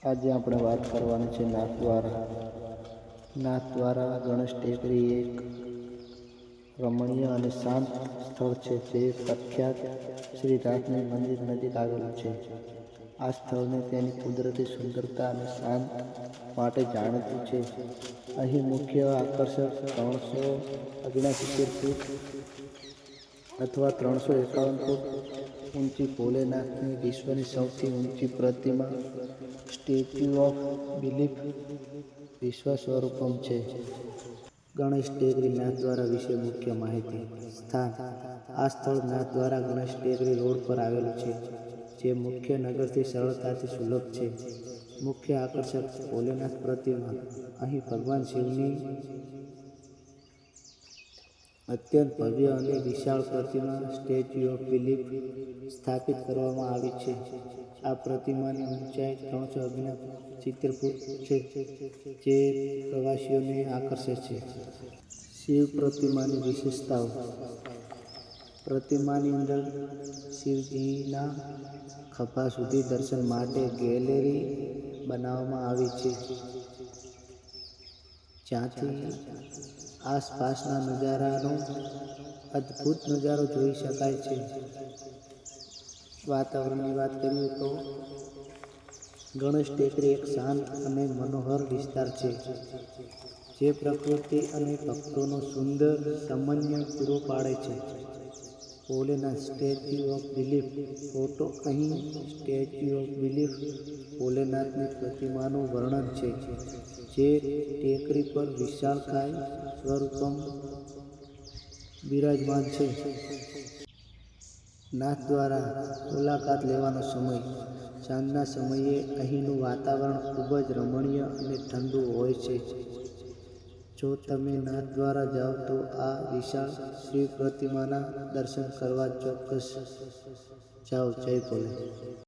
આજે આપણે વાત કરવાની છે નાથદ્વારા. નાથદ્વારા ગણેશ ટેકરી એક રમણીય અને શાંત સ્થળ છે જે પ્રખ્યાત શ્રી નાથની મંદિર નજીક આવેલું છે. આ સ્થળને તેની કુદરતી સુંદરતા અને શાંત માટે જાણીતું છે. અહીં મુખ્ય આકર્ષક 369 ફૂટ અથવા 351 ફૂટ ઊંચી ભોલેનાથની વિશ્વની સૌથી ઊંચી પ્રતિમા સ્ટેચ્યુ ઓફ બિલીફ વિશ્વ સ્વરૂપમ છે. ગણેશ ટેકરી નાથદ્વારા વિશે મુખ્ય માહિતી. સ્થાન: આ સ્થળ નાથદ્વારા ગણેશ ટેકરી રોડ પર આવેલું છે, જે મુખ્ય નગરથી સરળતાથી સુલભ છે. મુખ્ય આકર્ષક ભોલેનાથ પ્રતિમા. અહીં ભગવાન શિવની અત્યંત ભવ્ય અને વિશાળ પ્રતિમા સ્ટેચ્યુ ઓફ બિલીફ સ્થાપિત કરવામાં આવી છે. આ પ્રતિમાની ઊંચાઈ 369 ફૂટ છે, જે પ્રવાસીઓને આકર્ષે છે. શિવ પ્રતિમાની વિશેષતાઓ. પ્રતિમાની અંદર શિવજીના ખભા સુધી દર્શન માટે ગેલેરી બનાવવામાં આવી છે, જ્યાંથી આસપાસના નજારાનો અદ્ભુત નજારો જોઈ શકાય છે. વાતાવરણની વાત કરીએ તો ગણેશ ટેકરી એક શાંત અને મનોહર વિસ્તાર છે, જે પ્રકૃતિ અને ભક્તોનો સુંદર સમન્વય પૂરો પાડે છે. Bholenath statue of belief photo. અહીં સ્ટેચ્યુ ઓફ બિલીફ ભોલેનાથની પ્રતિમાનું વર્ણન છે, જે ટેકરી પર વિશાળકાય સ્વરૂપમ બિરાજમાન છે. નાથદ્વારા મુલાકાત લેવાનો સમય. સાંજના સમયે અહીંનું વાતાવરણ ખૂબ જ રમણીય અને ઠંડુ હોય છે. જો તમે નાથદ્વારા જાઓ તો આ વિશાળ શિવ પ્રતિમાના દર્શન કરવા ચોક્કસ જાઓ. જય ભોલે.